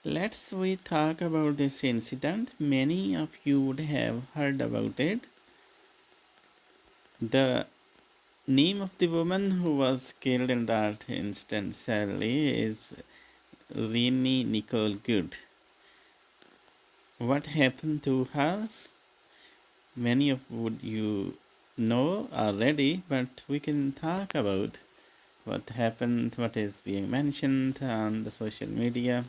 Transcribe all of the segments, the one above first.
We talk about this incident. Many of you would have heard about it. The name of the woman who was killed in that incident, sadly, is Renee Nicole Good. What happened to her? Many of would you know already, but we can talk about what happened, what is being mentioned on the social media.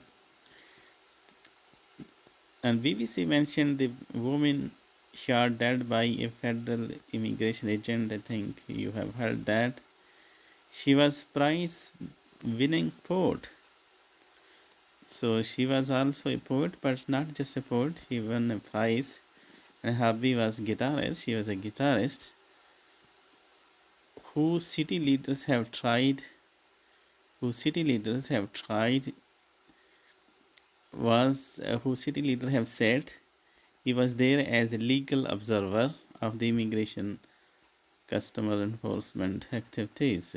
And BBC mentioned the woman shot dead by a federal immigration agent. I think you have heard that. She was prize winning poet. So she was also a poet, but not just a poet. She won a prize. And her hubby was guitarist. She was a guitarist who city leaders have tried. Who city leaders have tried was who city leaders have said he was there as a legal observer of the immigration customer enforcement activities,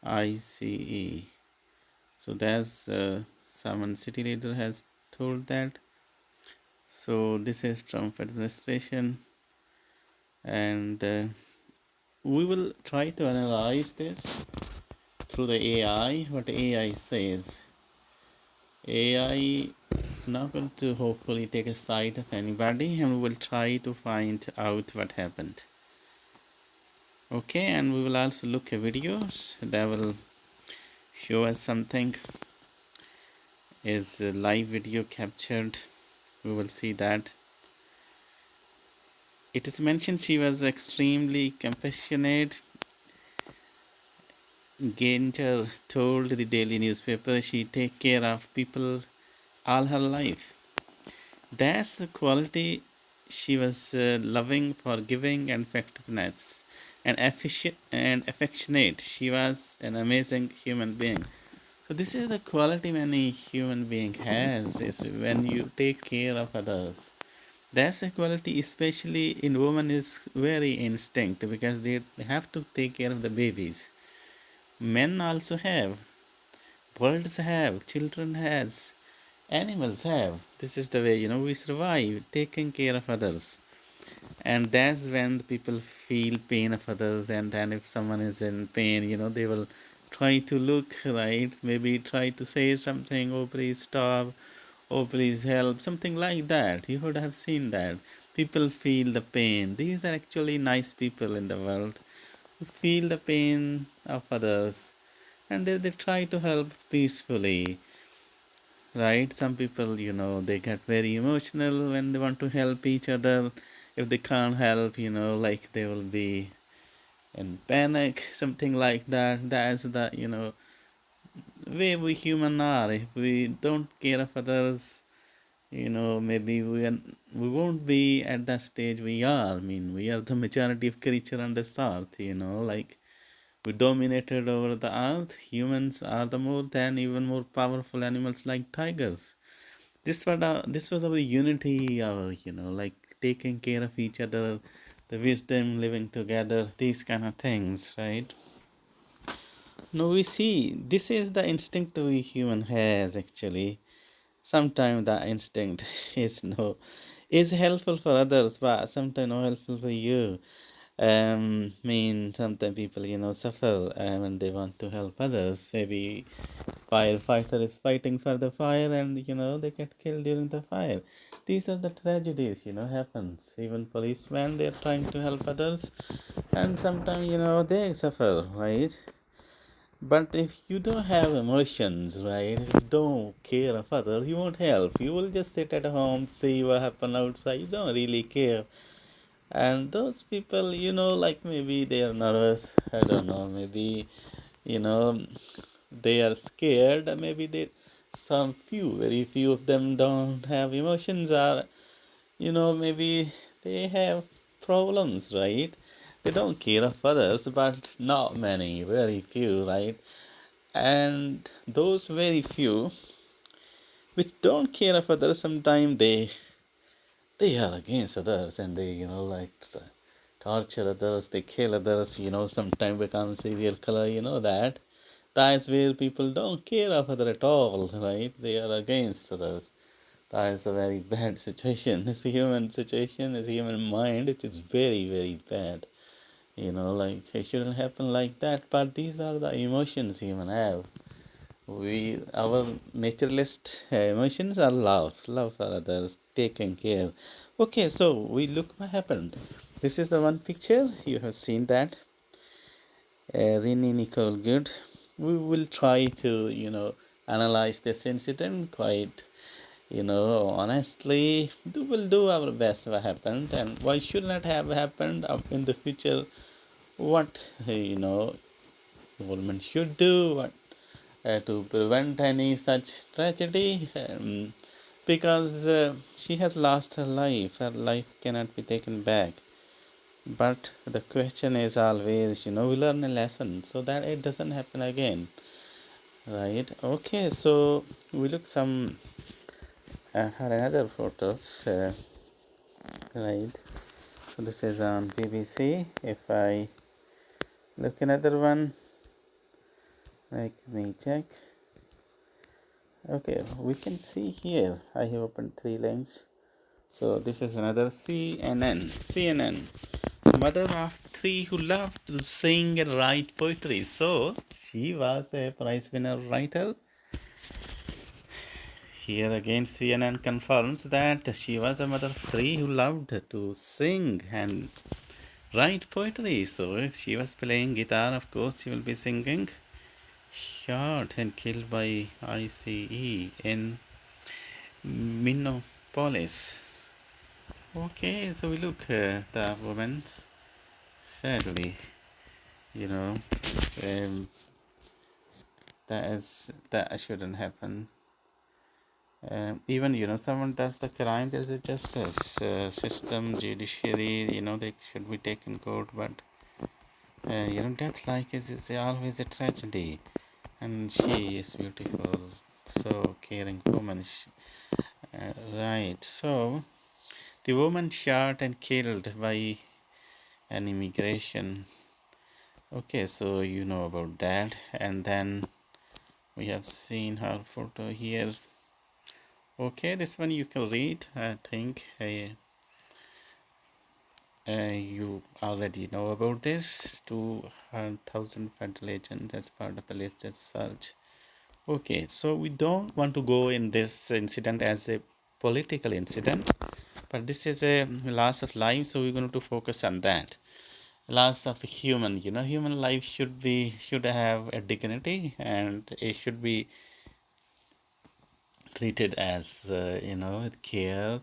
ICE. So that's someone city leader has told that. So this is Trump administration, and we will try to analyze this through the AI. What AI says. AI not going to hopefully take a side of anybody, and we will try to find out what happened. Okay, and we will also look at videos that will show us something is a live video captured. We will see that it is mentioned she was extremely compassionate. Ganger told the daily newspaper she take care of people all her life. That's the quality. She was loving, forgiving, and effectiveness, and efficient and affectionate. She was an amazing human being. So this is the quality any human being has, is when you take care of others. That's a quality, especially in women, is very instinct because they have to take care of the babies. Men also have, birds have, children has, animals have. This is the way we survive, taking care of others. And that's when the people feel pain of others, and then if someone is in pain, they will try to look right, maybe try to say something, oh please stop, oh please help, something like that. You would have seen that people feel the pain. These are actually nice people in the world who feel the pain of others, and they try to help peacefully, right? Some people, they get very emotional when they want to help each other. If they can't help, like they will be in panic, something like that. That's the, way we human are. If we don't care of others, maybe we won't be at that stage we are. I mean, we are the majority of creature on this earth, like we dominated over the earth. Humans are the more than even more powerful animals like tigers. This was our unity, our like taking care of each other, the wisdom, living together, these kind of things, right? Now we see this is the instinct we human has actually. Sometimes the instinct is is helpful for others, but sometimes not helpful for you. Mean sometimes people suffer when they want to help others. Maybe firefighter is fighting for the fire, and they get killed during the fire. These are the tragedies happens. Even policemen, they're trying to help others, and sometimes they suffer, right? But if you don't have emotions, right, if you don't care of others, you won't help. You will just sit at home, see what happen outside. You don't really care. And those people, like maybe they are nervous. I don't know. Maybe, you know, they are scared. Maybe some few, very few of them don't have emotions, or, maybe they have problems, right? They don't care of others, but not many, very few, right? And those very few which don't care of others, sometimes they are against others, and they like torture others, they kill others, sometimes become serial killer, that That's where people don't care of other at all, right? They are against others. That is a very bad situation. It's a human situation, it's a human mind. It is very, very bad. Like it shouldn't happen like that, but these are the emotions human have. Our naturalist emotions are love for others, taking care. Okay, so we look what happened. This is the one picture you have seen that. Renee, Nicole, good. We will try to analyze this incident quite honestly. We'll do our best what happened and why should not have happened in the future. What government should do, what to prevent any such tragedy, because she has lost her life. Her life cannot be taken back. But the question is always, we learn a lesson so that it doesn't happen again, right? Okay, so we look some her another photos, right? So this is on BBC. If I look another one, let me check. Okay, we can see here. I have opened three links. So this is another CNN. CNN. Mother of three who loved to sing and write poetry. So she was a prize winner writer. Here again, CNN confirms that she was a mother of three who loved to sing and write poetry. So if she was playing guitar, of course, she will be singing. Shot and killed by ICE in Minneapolis. Okay, so we look the woman. Sadly, you know, um, that shouldn't happen. Even someone does the crime, there's a justice system, judiciary. They should be taken court, but death like is always a tragedy. And she is beautiful, so caring woman. Right. So the woman shot and killed by an immigration. Okay, so you know about that, and then we have seen her photo here. Okay, this one you can read. I think you already know about this. 2,000 federal agents as part of the latest search. Okay, so we don't want to go in this incident as a political incident, but this is a loss of life, so we're going to focus on that. Loss of human, human life should have a dignity, and it should be treated as with care.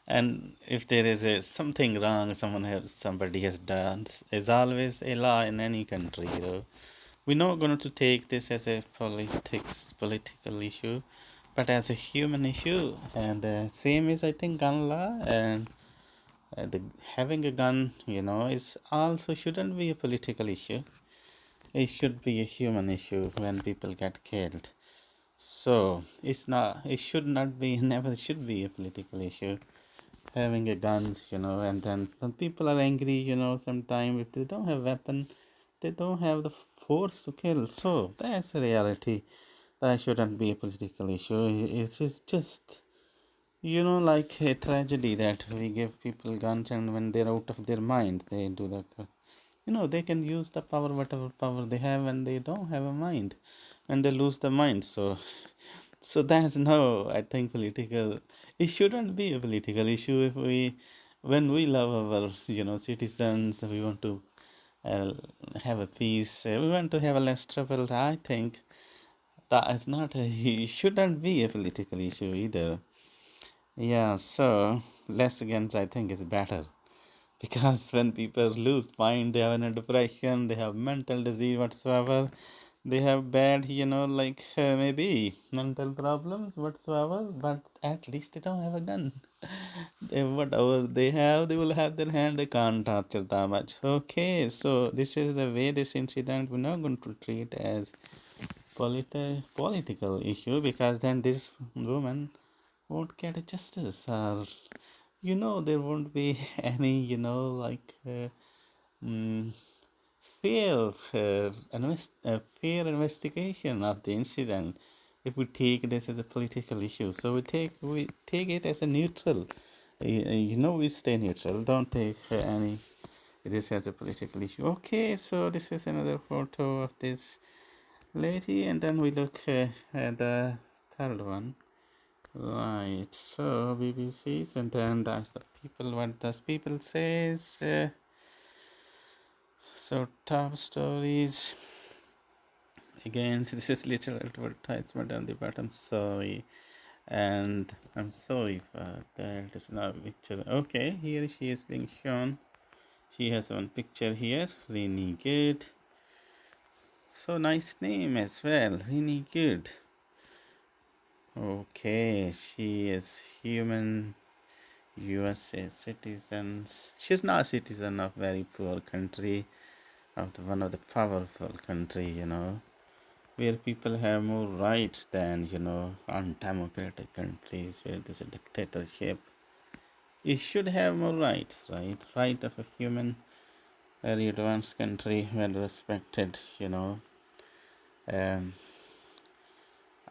And if there is something wrong somebody has done, is always a law in any country. We're not going to take this as a political issue, but as a human issue. And same is, I think, gun law. And having a gun, is also shouldn't be a political issue. It should be a human issue when people get killed. So it should not be, never should be a political issue. Having a guns, and then when people are angry, sometimes if they don't have weapon, they don't have the force to kill. So that's the reality. That shouldn't be a political issue. It is just, like a tragedy that we give people guns, and when they're out of their mind, they do the, they can use the power, whatever power they have, and they don't have a mind, and they lose the mind. So that's no, I think political. It shouldn't be a political issue if when we love our, citizens, we want to uh, have a peace. We want to have a less trouble. I think that is not a, it shouldn't be a political issue either. Yeah, so less against I think is better because when people lose mind, they have a depression, they have mental disease whatsoever, they have bad, like maybe mental problems whatsoever, but at least they don't have a gun. Whatever they have, they will have their hand, they can't torture that much. Okay, so this is the way this incident we're not going to treat as political issue, because then this woman won't get a justice, or there won't be any like mm, fair investigation of the incident. If we take this as a political issue, so we take it as a neutral. We stay neutral. Don't take any this as a political issue. Okay, so this is another photo of this lady, and then we look at the third one. Right, so BBC's, and then that's the people. What does people says? So top stories. Again, this is little advertisement on the bottom. Sorry, and I'm sorry for that. It is not a picture. Okay, here she is being shown. She has one picture here. Renee Good. So nice name as well. Renee Good. Okay, she is human USA citizens. She's not a citizen of very poor country, of one of the powerful country, where people have more rights than, undemocratic countries where there's a dictatorship. You should have more rights, right? Right of a human, very advanced country, well respected. Um,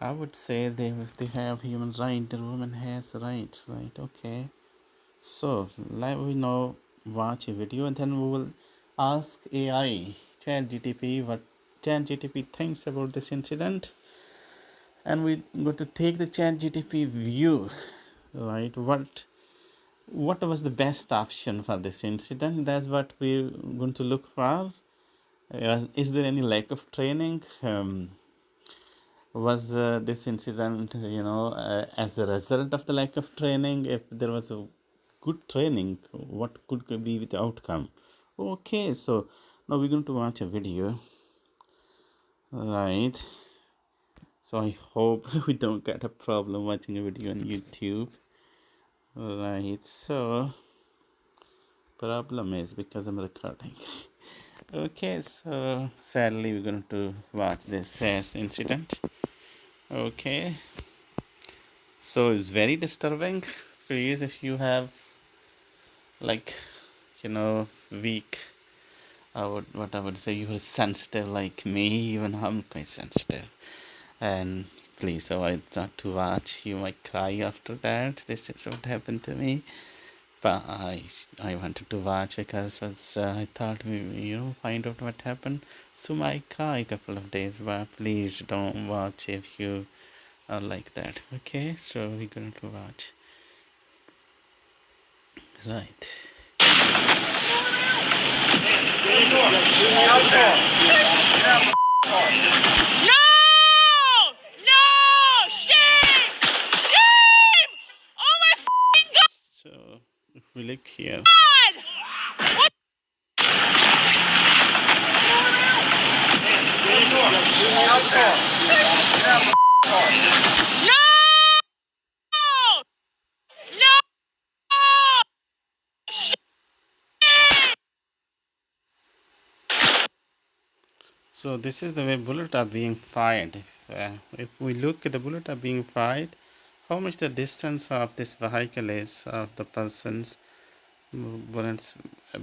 I would say they have human rights, the woman has rights, right? Okay. So, let we now watch a video, and then we will ask AI, ChatGTP, what ChatGTP thinks about this incident, and we're going to take the ChatGTP view, right? What was the best option for this incident? That's what we're going to look for. Is there any lack of training? Was this incident, as a result of the lack of training? If there was a good training, what could be the outcome? Okay, so now we're going to watch a video, right? So I hope we don't get a problem watching a video on YouTube, right? So problem is because I'm recording. Okay, so sadly we're going to watch this incident. Okay, so it's very disturbing. Please, if you have like weak, what I would say, you are sensitive like me. Even I'm quite sensitive, and please avoid not to watch. You might cry after that. This is what happened to me, but I wanted to watch because I thought we find out what happened. So I might cry a couple of days, but please don't watch if you are like that. Okay, so we're going to watch. Right. No! No! Shame! Shame! Oh my f***ing god! So if we look here. What? No! No! So this is the way bullets are being fired. If we look at the bullet are being fired, how much the distance of this vehicle is of the person's bullets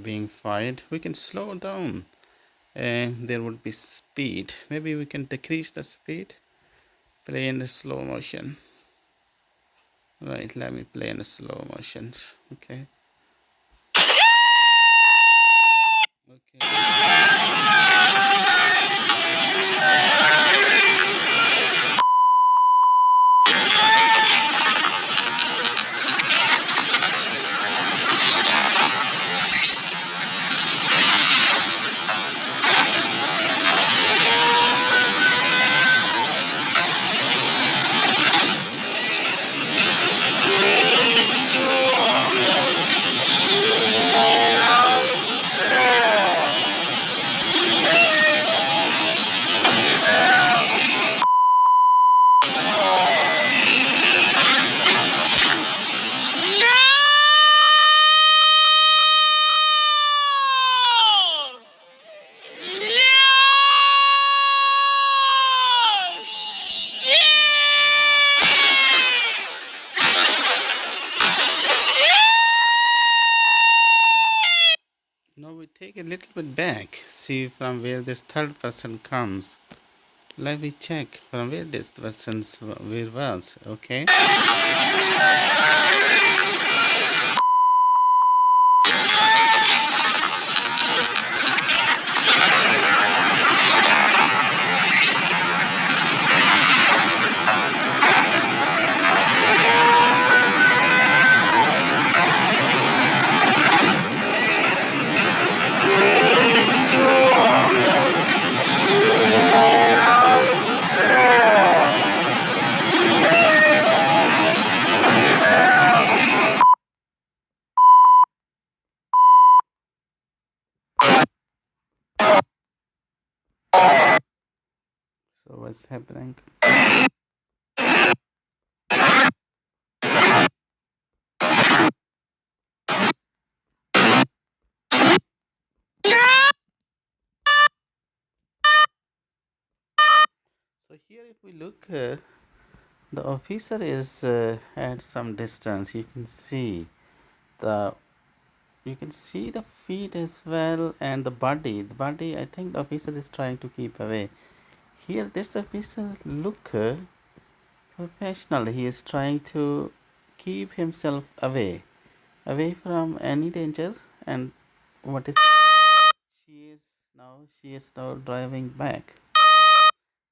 being fired, we can slow down, and there would be speed. Maybe we can decrease the speed, play in the slow motion. Right, let me play in the slow motions. Okay. take a little bit back, see from where this third person comes. Let me check from where this person's where was. Okay. So what's happening? So here, if we look, the officer is at some distance. The you can see the feet as well and the body. The body, I think, the officer is trying to keep away. Here, this officer look professional. He is trying to keep himself away from any danger. And what is she is she is now driving back.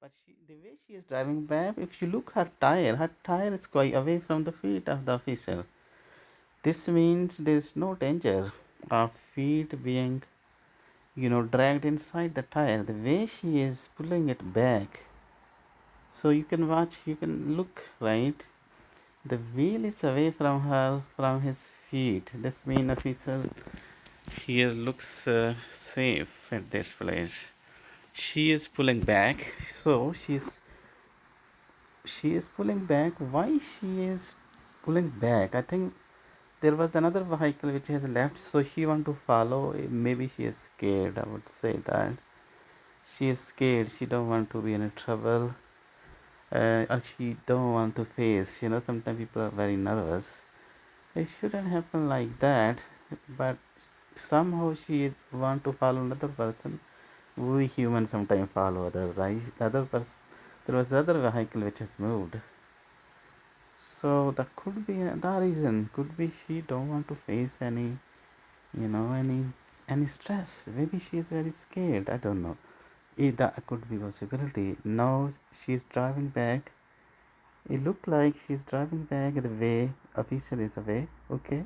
But the way she is driving back, if you look her tire is quite away from the feet of the officer. This means there is no danger of feet being, dragged inside the tire. The way she is pulling it back, so you can look right. The wheel is away from her, from his feet. This means officer here looks safe at this place. She is pulling back, so she is pulling back. Why she is pulling back? I think there was another vehicle which has left, so she want to follow. Maybe she is scared. I would say that she is scared. She don't want to be in trouble, or she don't want to face. Sometimes people are very nervous. It shouldn't happen like that, but somehow she want to follow another person. We humans sometimes follow other, right? The other person. There was other vehicle which has moved. So that could be the reason. Could be she don't want to face any, you know, any any stress. Maybe she is very scared. I don't know. That could be possibility. Now she's driving back. It looked like she's driving back the way officer is away. Okay.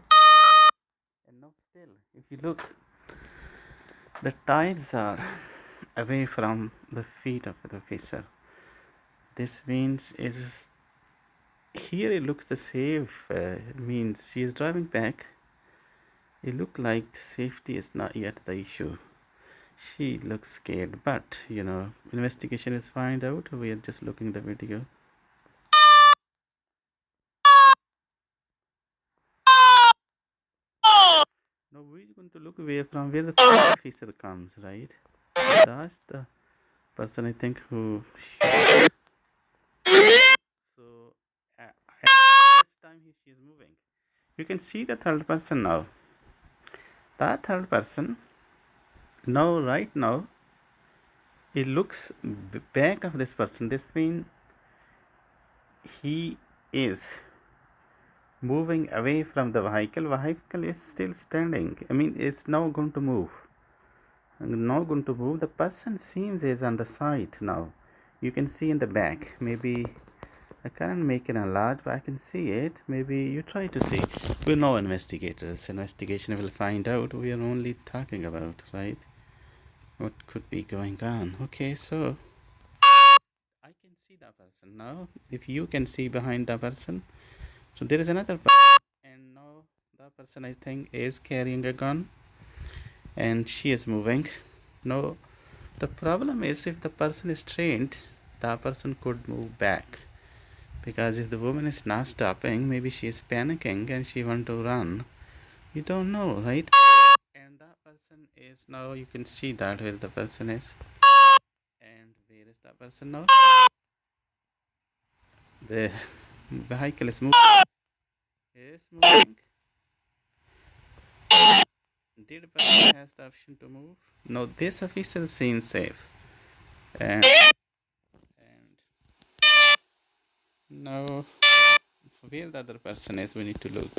And now still, if you look, the tires are away from the feet of the officer. This means is here it looks the safe. Means she is driving back. It look like safety is not yet the issue. She looks scared, but investigation is find out. We are just looking the video. Now we're going to look away from where the officer comes, right? That's the person I think who. So this time she is moving. You can see the third person now. That third person now, right now, it looks back of this person. This means he is moving away from the vehicle. Vehicle is still standing. I mean, it's now going to move. Now going to move. The person seems is on the side now. You can see in the back. Maybe I can't make it enlarge, but I can see it. Maybe you try to see. We're no investigators. Investigation will find out. We are only talking about, right? What could be going on? Okay, so I can see that person now. If you can see behind the person, so there is another person, and now the person I think is carrying a gun, and she is moving. No, the problem is if the person is trained, the person could move back, because if the woman is not stopping, maybe she is panicking and she want to run. You don't know, right? And that person is now. You can see that where the person is, and where is that person now? The vehicle is moving. Is moving. Did person has the option to move? No, this officer seems safe. And now, where the other person is, we need to look.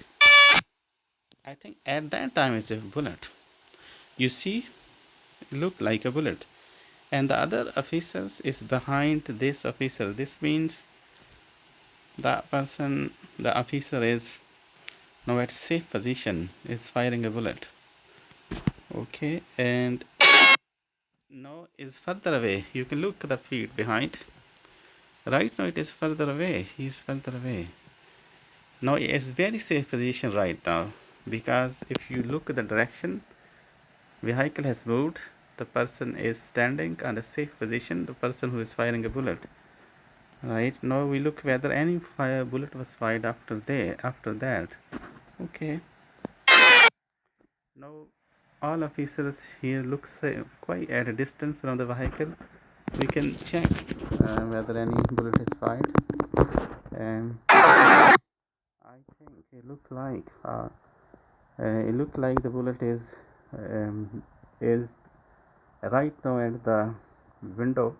I think at that time it's a bullet. You see, look like a bullet. And the other officers is behind this officer. This means the officer is now at safe position, is firing a bullet. Okay, and now is further away. You can look the feet behind. Right now it is further away. He is further away. Now it is very safe position right now, because if you look at the direction vehicle has moved, the person is standing on a safe position, the person who is firing a bullet. Right now we look whether any fire bullet was fired after that. Okay, now all officers here looks quite at a distance from the vehicle. We can check whether any bullet is fired, and I think it look like the bullet is right now at the window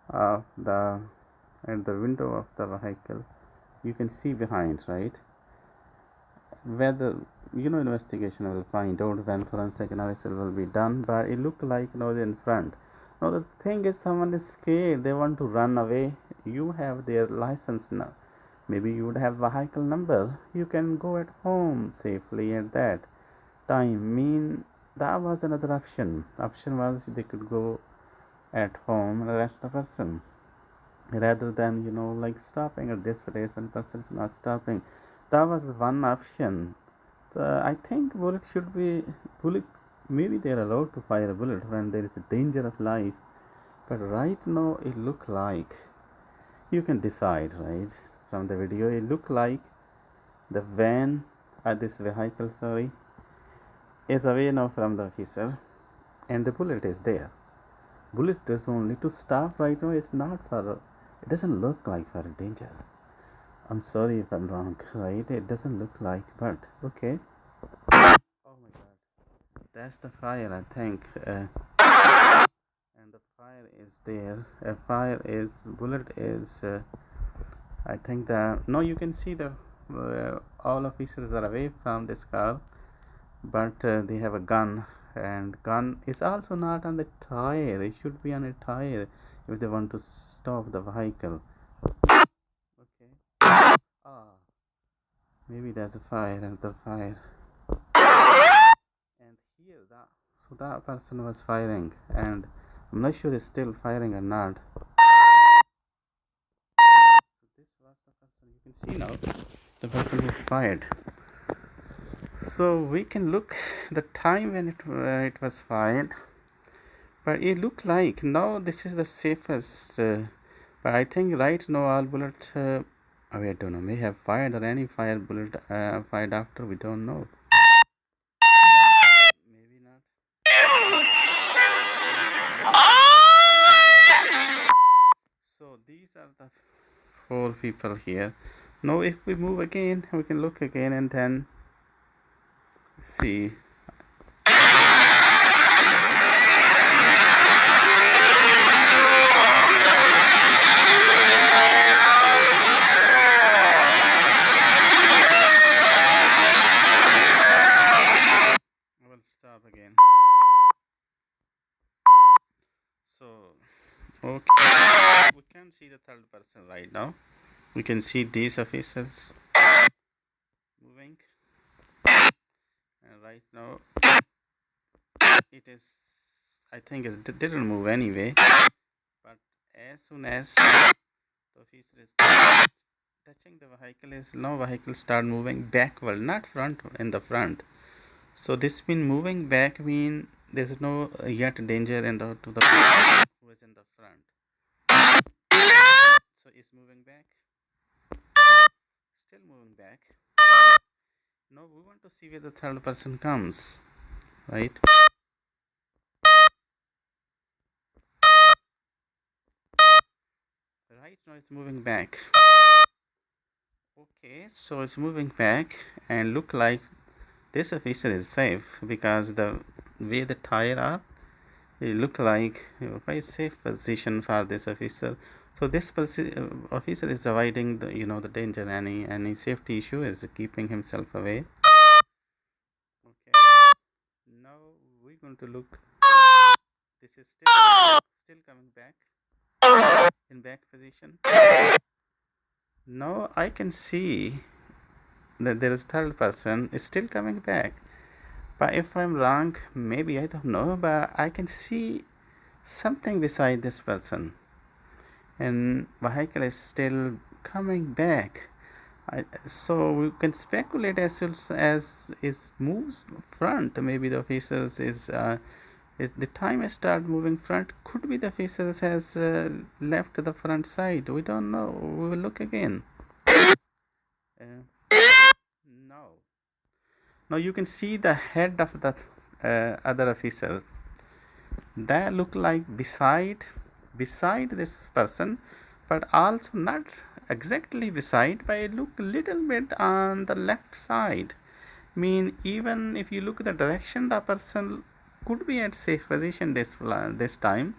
of the window of the vehicle. You can see behind, right? Whether investigation will find out when forensic analysis will be done, but it look like in front. Now the thing is, someone is scared, they want to run away. You have their license now, maybe you would have vehicle number, you can go at home safely at that time. That was another option was they could go at home and arrest the person, rather than like stopping at this place and person is not stopping. That was one option. I think bullet, maybe they're allowed to fire a bullet when there is a danger of life, but right now it look like, you can decide, right? From the video it look like the van, this vehicle, sorry, is away now from the officer, and the bullet is there. Bullet does only to stop right now. It's not for, it doesn't look like for danger. I'm sorry if I'm wrong, right? It doesn't look like, but okay. Oh my god, that's the fire, I think. And the fire is there. Fire is, bullet is, I think that, no, you can see the all officers are away from this car, but they have a gun, and gun is also not on the tire. It should be on a tire if they want to stop the vehicle. Okay. Ah, maybe there's a fire, another fire. And here that person was firing, and I'm not sure it's still firing or not. So this was the person, you can see now the person who's fired. So we can look the time when it was fired, but it looked like now this is the safest. But I think right now all bullet, I don't know, may have fired, or any fire bullet fired after, we don't know. Maybe not. So these are the 4 people here. Now if we move again, we can look again and then see. I will stop again. So, okay, we can see the third person right now. We can see these officers moving, and right now it is, I think it didn't move anyway, but as soon as the officer is touching the vehicle, is now vehicle start moving backward, not front, in the front. So this mean moving back mean there's no yet danger in the to the who is in the front. So it's moving back, still moving back. Now we want to see where the third person comes, right? Right now it's moving back. Okay, so it's moving back, and look like this officer is safe because the way the tire are, it look like a very safe position for this officer. So this officer is avoiding the the danger, any safety issue is keeping himself away. Okay, now we're going to look. This is still coming back in back position. Now I can see that there is third person is still coming back. But if I'm wrong, maybe I don't know, but I can see something beside this person, and vehicle is still coming back. So we can speculate as soon as it moves front. Maybe the officers is the time I start moving front. Could be the officers has left the front side. We don't know. We will look again. Uh, no. Now you can see the head of the other officer. That look like beside this person, but also not exactly beside, but it look a little bit on the left side. Mean even if you look at the direction, the person could be at safe position this time,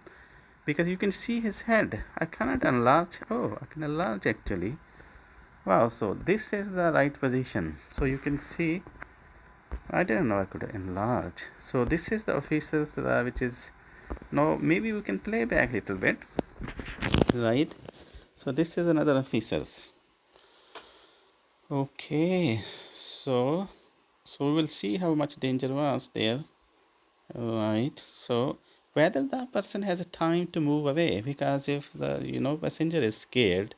because you can see his head. I cannot enlarge. Oh, I can enlarge actually. Wow, so this is the right position. So you can see, I didn't know I could enlarge. So this is the officers which is, now maybe we can play back a little bit, right? So this is another officers. Okay, so we will see how much danger was there, right? So whether the person has a time to move away, because if the passenger is scared,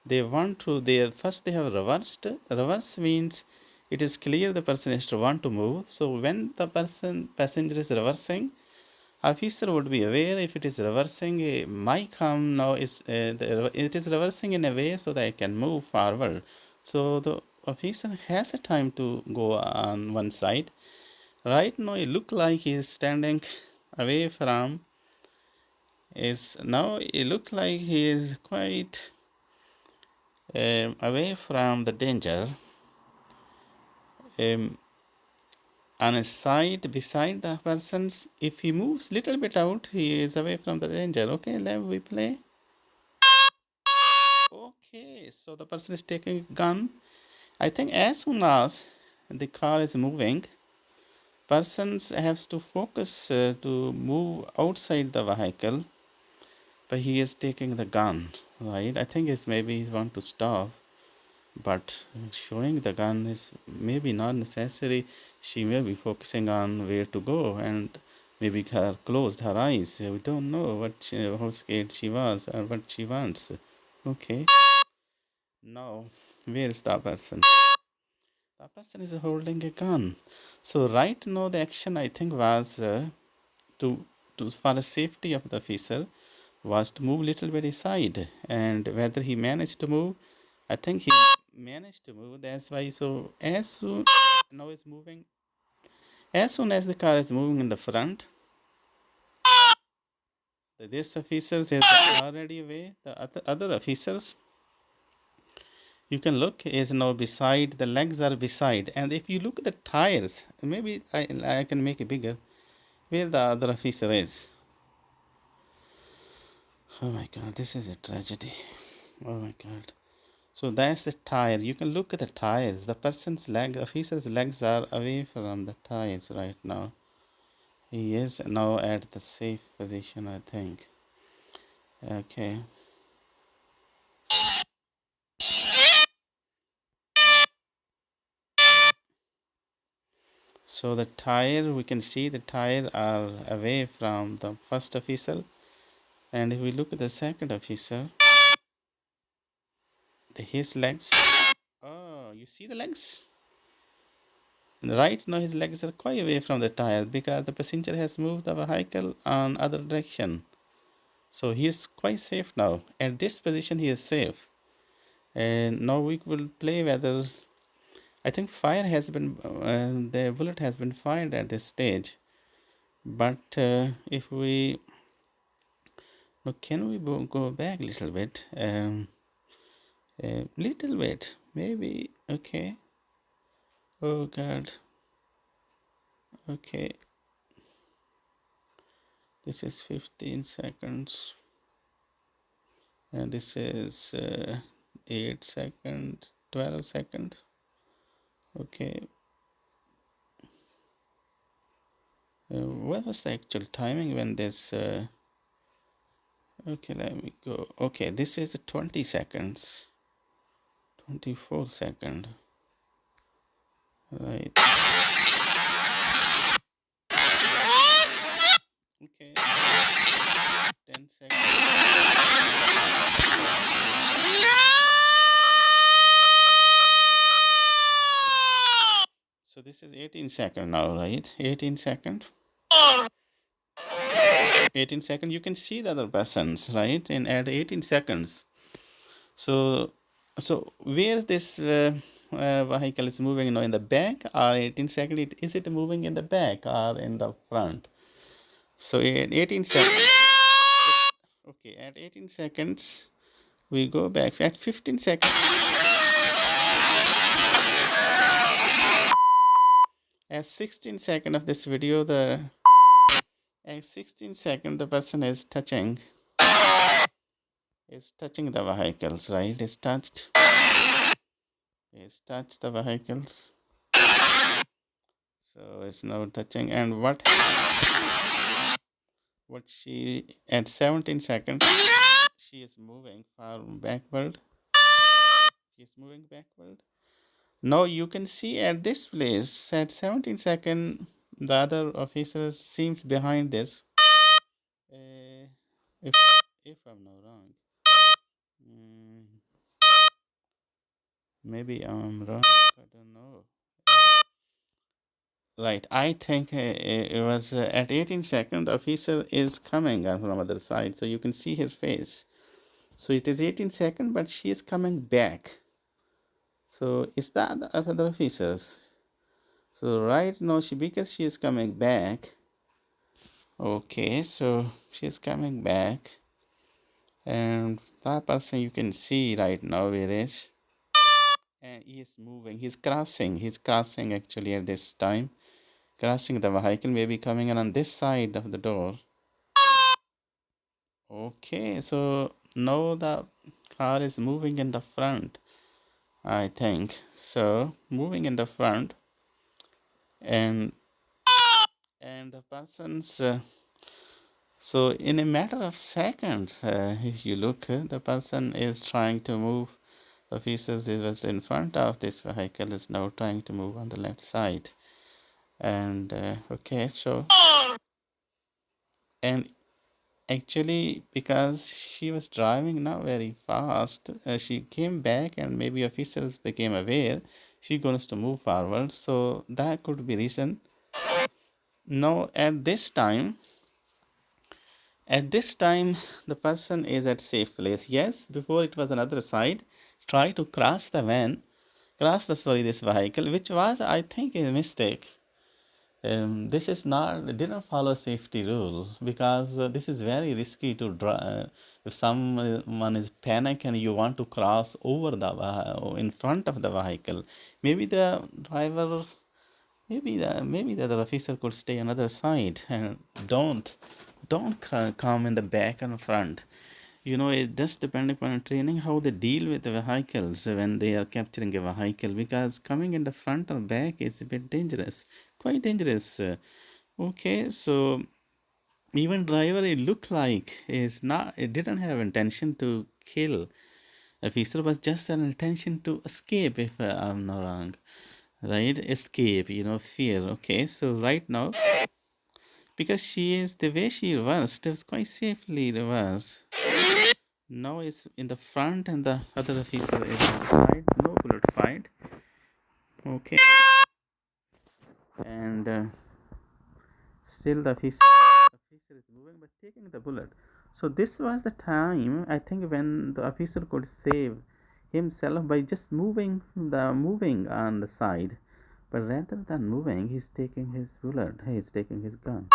they want to, they first they have reverse means it is clear the person is to want to move. So when the passenger is reversing, officer would be aware if it is reversing. My come now is it is reversing in a way so that I can move forward. So the officer has a time to go on one side. Right now, it look like he is standing away from. Is now it look like he is quite away from the danger. Um, on his side beside the persons, if he moves little bit out, he is away from the danger. Okay, let we play. Okay, so the person is taking a gun. I think as soon as the car is moving, persons has to focus to move outside the vehicle, but he is taking the gun, right? I think it's maybe he want to stop, but showing the gun is maybe not necessary. She may be focusing on where to go, and maybe her closed her eyes. We don't know how scared she was or what she wants. Okay. Now, where is the person? The person is holding a gun. So right now, the action I think was to for the safety of the officer was to move little bit aside, and whether he managed to move, I think he managed to move. That's why. So as soon now it's moving. As soon as the car is moving in the front, this officers is already away. The other officers, you can look, is now beside, the legs are beside, and if you look at the tires, maybe I can make it bigger, where the other officer is. Oh my god, this is a tragedy. Oh my god. So that's the tire. You can look at the tires. The person's officer's legs are away from the tires right now. He is now at the safe position, I think. Okay. So the tire, we can see the tire are away from the first officer. And if we look at the second officer, his legs. Oh, you see the legs? Right now his legs are quite away from the tire because the passenger has moved the vehicle on other direction. So he is quite safe now. At this position he is safe. And now we will play whether, I think fire has been the bullet has been fired at this stage. But if we can we go back a little bit? A little bit, maybe. Okay. Oh God. Okay, this is 15 seconds, and this is 8 second, 12 second. Okay, what was the actual timing when this okay, let me go. Okay, this is 20 seconds, 24 second, right? Okay, 10 seconds. So this is 18 second now, right? 18 second. 18 second. You can see the other persons, right? And at 18 seconds. So, where this vehicle is moving now, in the back or 18 second? Is it moving in the back or in the front? So at 18 seconds. Okay, at 18 seconds, we go back. At 15 seconds. At 16 second of this video, at 16 second, the person is touching the vehicles, right? Is touched the vehicles. So it's now touching. And what she at 17 seconds, she is moving far backward. She is moving backward. Now you can see at this place at 17 second, the other officer seems behind this. If I'm not wrong, mm, maybe I'm wrong. I don't know. Right, I think it was at 18 second, the officer is coming from other side, so you can see his face. So it is 18 second, but she is coming back. So is that the other officers? So right now, because she is coming back. Okay, so she is coming back, and that person you can see right now where is, and he is moving. He's crossing. He's crossing actually at this time, crossing the vehicle, maybe coming in on this side of the door. Okay, so now the car is moving in the front, I think. So moving in the front, and the person's so in a matter of seconds, if you look, the person is trying to move. The officer was in front of this vehicle is now trying to move on the left side, and okay, so and actually, because she was driving not very fast, she came back, and maybe officers became aware she going to move forward. So that could be reason. Now at this time, the person is at safe place. Yes, before it was another side. Try to cross this vehicle, which was, I think, a mistake. This is not didn't follow safety rule, because this is very risky to drive. If someone is panic and you want to cross over in front of the vehicle, maybe the driver, maybe the other officer could stay another side and don't come in the back and front. It does depend upon training how they deal with the vehicles when they are capturing a vehicle, because coming in the front or back is a bit dangerous, quite dangerous. Okay, so even driver, it looked like is not, it didn't have intention to kill. Officer was just an intention to escape, if I'm not wrong, right? Escape, fear. Okay, so right now, because the way she reversed, it was quite safely reversed. Now it's in the front, and the other officer is on the side. No bullet fight. Okay. And still the officer is moving but taking the bullet. So this was the time, I think, when the officer could save himself by just moving on the side. But rather than moving, he's taking his bullet. He's taking his gun.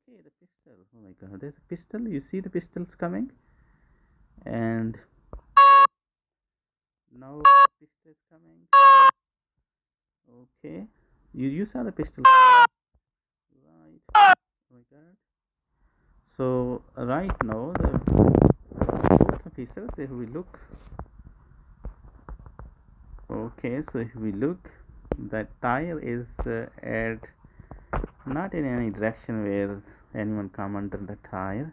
Okay, the pistol. Oh my god, there's a pistol. You see the pistols coming? And now the pistol is coming. Okay. You saw the pistol. Oh my God. So right now, the both officers, if we look, okay, so if we look, the tire is at not in any direction where anyone come under the tire.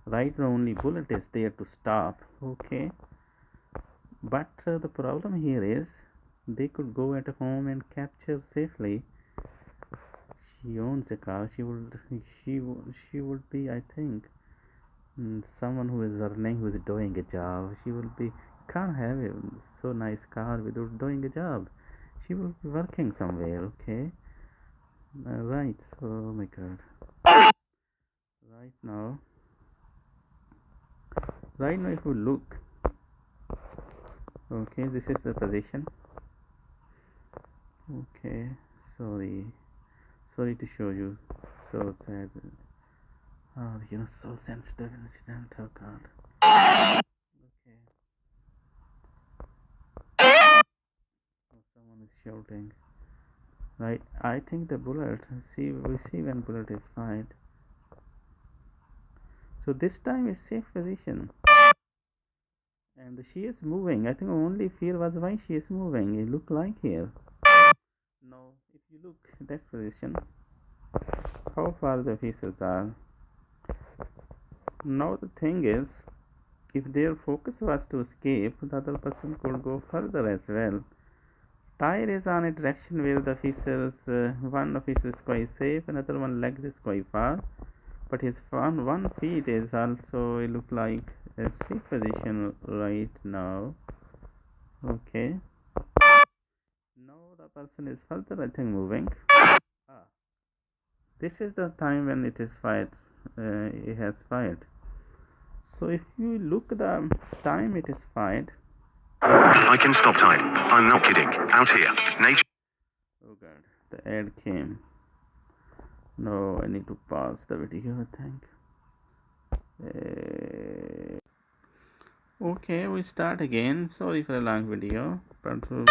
Right now, only bullet is there to stop. Okay, but the problem here is they could go at home and capture safely. She owns a car. She would be, I think, someone who is earning, who is doing a job. She will be, can't have a so nice car without doing a job. She will be working somewhere. Okay, right. So, oh my God, right now, right now, if you look, okay, this is the position. Okay, sorry, sorry to show you. So sad. Oh, so sensitive incident. Oh God. Okay. Oh, someone is shouting. Right. I think the bullet. See, we see when bullet is fired. So this time is safe position, and she is moving. I think only fear was why she is moving. It look like here. No, if you look that position, how far the officers are. Now the thing is, if their focus was to escape, the other person could go further as well. Tire is on a direction where the officers, one officer is quite safe, another one legs is quite far, but his one feet is also, it look like a safe position right now. Okay. Now the person is further, I think, moving. Ah, this is the time when it is fired. It has fired. So if you look the time it is fired. I can stop time. I'm not kidding. Out here, nature. Oh God, the ad came. No, I need to pause the video, I think. Okay, we start again. Sorry for a long video, but we were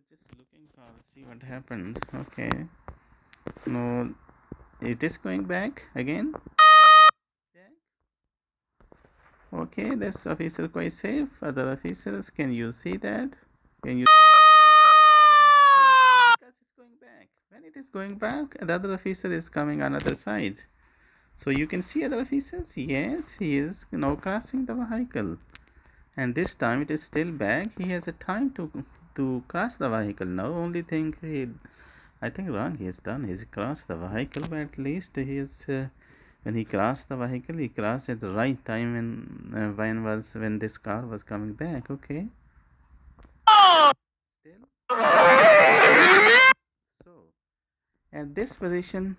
just looking for see what happens. Okay, no, it is going back again. Okay, this officer quite safe. Other officers, can you see that? Can you? Because it's going back. When it is going back, the other officer is coming on other side. So you can see other officers. Yes, he is now crossing the vehicle, and this time it is still back. He has a time to cross the vehicle. Now only thing I think wrong he has done is crossed the vehicle, but at least he is. When he crossed the vehicle, he crossed at the right time when this car was coming back. Okay. Still. So at this position,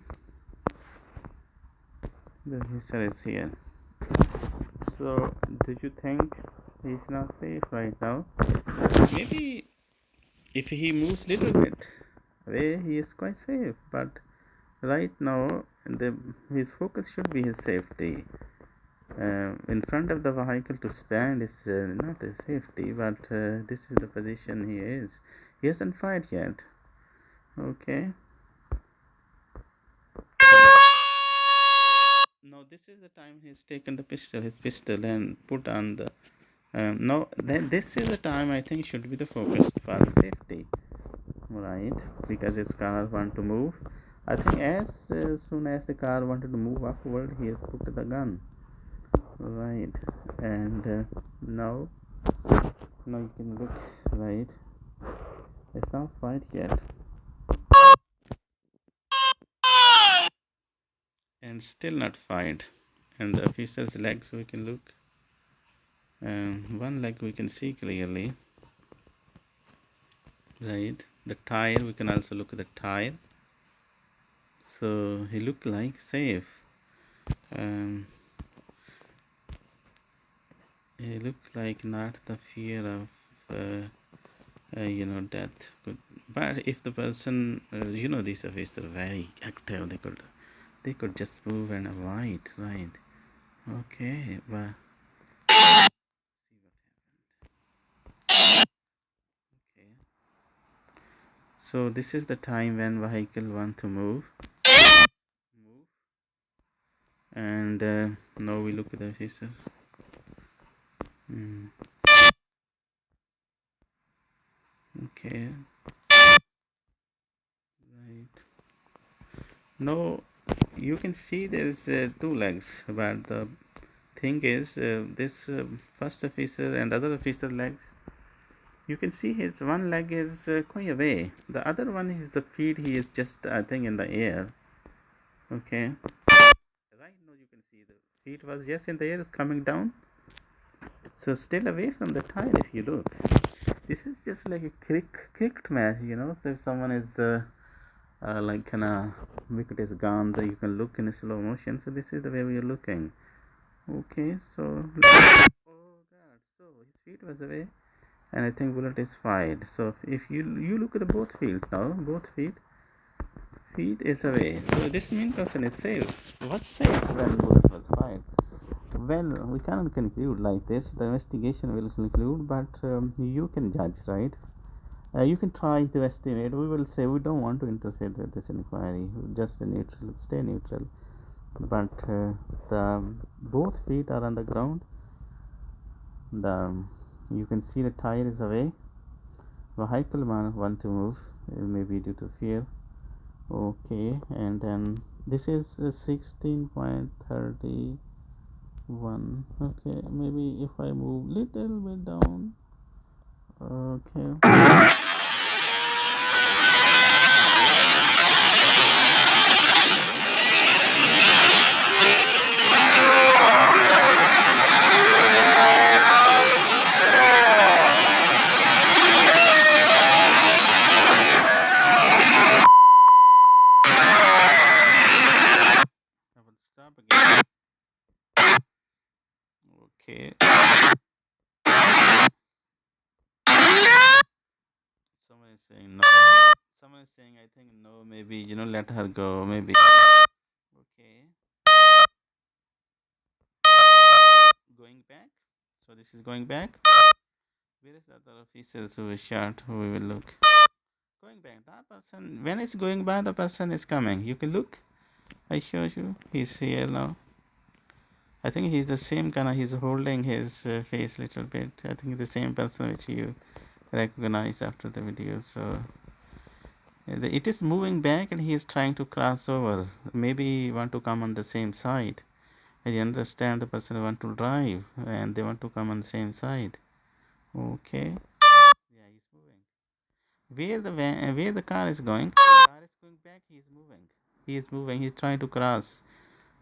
the officer is here. So do you think he's not safe right now? Maybe if he moves little bit away, he is quite safe. But right now, his focus should be his safety. In front of the vehicle to stand is not a safety, but this is the position he is. He hasn't fired yet. Okay. Now this is the time he's taken his pistol, and put on the. No, then this is the time I think should be the focus for the safety, right? Because his car want to move. I think as soon as the car wanted to move upward, he has put the gun, right? And now you can look, right? It's not fight yet, and still not fight. And the officer's legs we can look. One leg we can see clearly, right? The tire we can also look at the tire. So he looked like safe. Um, he looked like not the fear of death. But if the person, these officers are very active, they could just move and avoid, right? Okay, but see what happened. Okay. So this is the time when vehicle want to move. And now we look at the officers. Okay, right. Now you can see there's two legs, but the thing is, this first officer and other officer legs, you can see his one leg is quite away. The other one is the feet. He is just, I think, in the air. Okay. Right now you can see the feet was just in the air coming down. So still away from the tire if you look. This is just like a cricket match, you know. So if someone is like wicket is gone, then you can look in a slow motion. So this is the way we are looking. Okay, so oh god, so his feet was away, and I think bullet is fired. So if you look at the both feet now, both feet is away. So this mean person is safe. What's safe when bullet was fired? Well, we cannot conclude like this. The investigation will conclude, but you can judge, right? You can try to estimate. We will say we don't want to interfere with this inquiry. Just a neutral, stay neutral. But the both feet are on the ground. The you can see the tire is away. Vehicle want to move, maybe due to fear. Okay, and then this is 16.31. Okay, maybe if I move little bit down. Okay. I will stop again. Okay. Someone is saying no. Someone is saying I think no. Maybe let her go. Maybe. Okay. Going back. So this is going back. Where is the other officers who is shot? Who we will look. Going back. That person. When it's going by, the person is coming. You can look. I show you. He's here now. I think he's the same kind of. He's holding his face a little bit. I think the same person which you recognize after the video. So it is moving back, and he is trying to cross over. Maybe want to come on the same side. I understand the person want to drive, and they want to come on the same side. Okay. Yeah, he's moving. Where the car is going? The car is going back. He is moving. He is moving. He's trying to cross.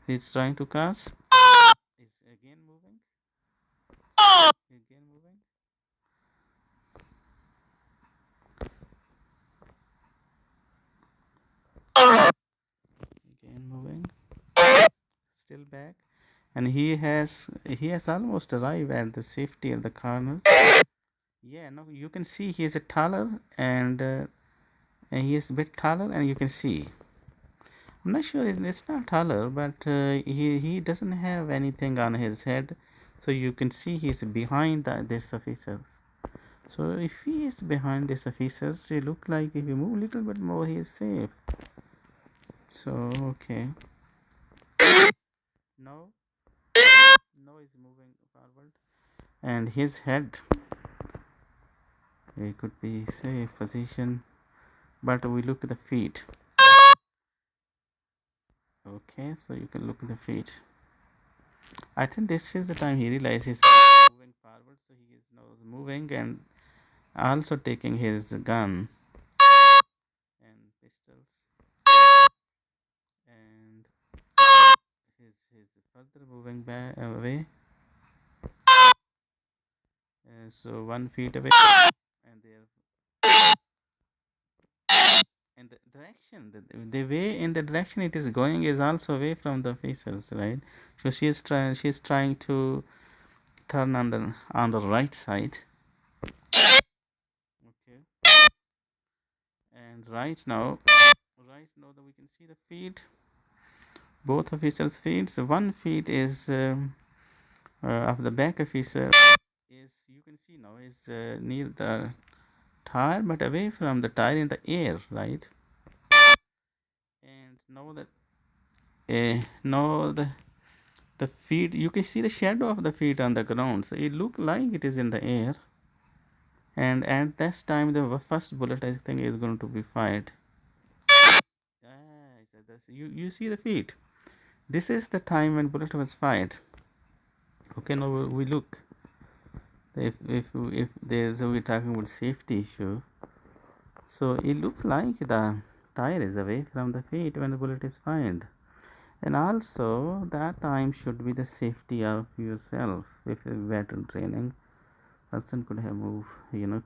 He's trying to cross. He's again moving. Again moving. Again moving. Still back. And he has almost arrived at the safety of the corner. Yeah, no, you can see he is a taller, and he is a bit taller, and you can see. I'm not sure it's not taller, but he doesn't have anything on his head, so you can see he's behind this officer. So if he is behind this officer, he look like if you move a little bit more, he is safe. So okay. Now is moving forward, and his head, it could be safe position, but we look at the feet. Okay, so you can look at the feet. I think this is the time he realizes he's moving forward, so he is now moving and also taking his gun and pistols, and his further moving back away. So 1 feet away, and there, and the direction, the way in the direction it is going is also away from the officers, right? So she's trying to turn on the right side. Okay, and right now that we can see the feet, both officers' feet. So 1 feet is of the back officer is, you can see now, is near the tire, but away from the tire in the air, right? And now the The feet, you can see the shadow of the feet on the ground, so it look like it is in the air. And at this time, the first bullet, I think, is going to be fired. You see the feet. This is the time when bullet was fired. Okay, now we look. If there's we're talking about safety issue, so it looks like the tire is away from the feet when the bullet is fired. And also that time should be the safety of yourself. If a veteran training person could have moved,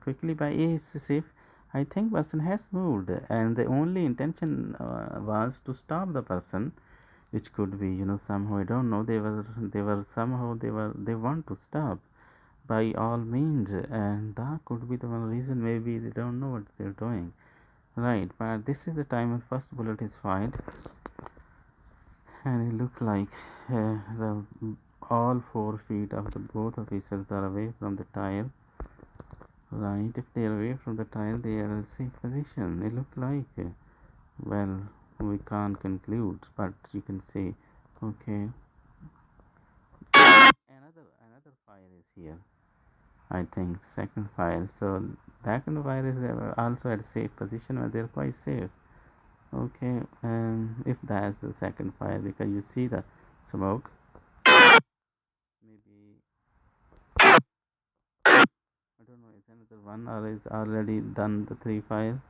quickly by safe. I think person has moved, and the only intention was to stop the person, which could be, somehow, I don't know, they want to stop by all means, and that could be the one reason. Maybe they don't know what they're doing, right? But this is the time when first bullet is fired, and it looked like all 4 feet of the both officers are away from the tire. Right, if they are away from the tire, they are in a safe position. It looked like, well, we can't conclude, but you can say, okay, another fire is here. I think second fire. So that kind of fire is also at a safe position where they're quite safe. Okay, if that's the second fire, because you see the smoke, maybe I don't know, is another one or is already done the 3 fire?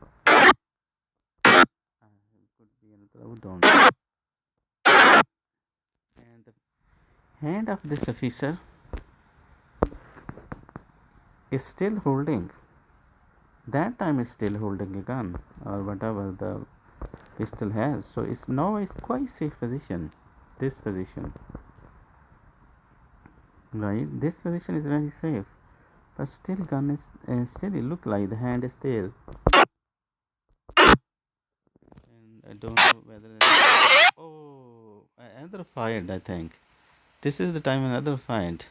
Could be another. We don't know. And the hand of this officer is still holding. That time is still holding a gun or whatever the pistol has. So it's quite safe position. This position, right? This position is very safe. But still, gun is still. It look like the hand is still. And I don't know whether. Oh, another fired. I think this is the time another fired.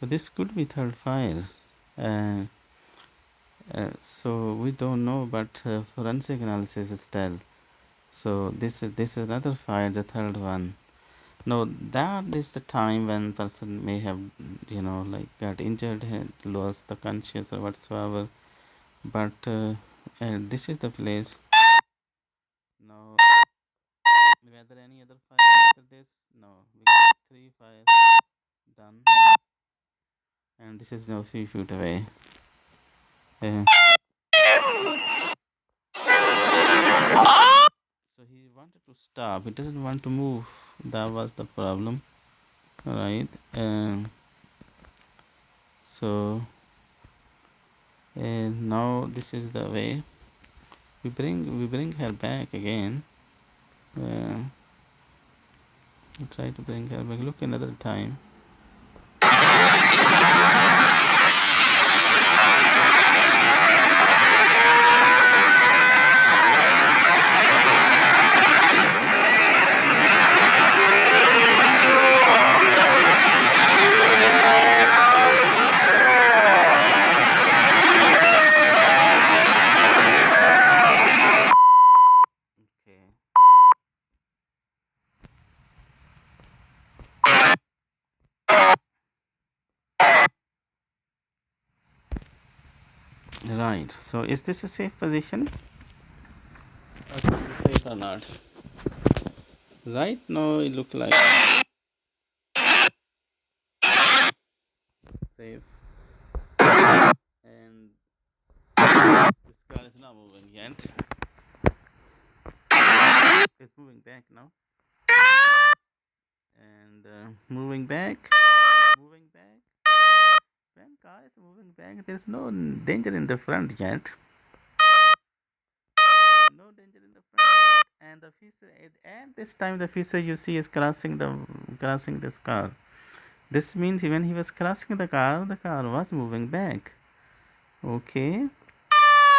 So this could be third fire. Uh, so we don't know, but forensic analysis will tell. So this is another fire, the third one. No, that is the time when person may have, like got injured, had lost the conscious or whatsoever. But and this is the place. Now, whether any other fire after this? No, we got 3 fires done, and this is now a few feet away. Uh, so he wanted to stop. He doesn't want to move. That was the problem, right? So now this is the way we bring her back again. Uh, we try to bring her back. Look another time. Okay. Right. So is this a safe position? Or is it safe or not? Right now it look like safe, and this car is not moving yet. It's moving back now, and moving back, moving back. When car is moving back, there's no danger in the front yet. No danger in the front yet. And the officer at this time, the officer you see is crossing this car. This means when he was crossing the car was moving back. Okay,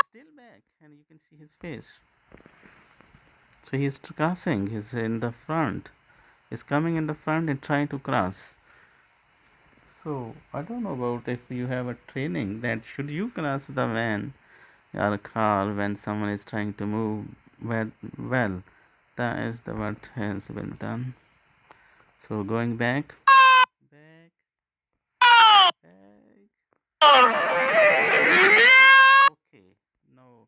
still back, and you can see his face. So he's crossing. He's in the front. He's coming in the front and trying to cross. So I don't know about if you have a training that should you cross the van or a car when someone is trying to move. Well, that is the what has been done. So going back, back, back. Okay, now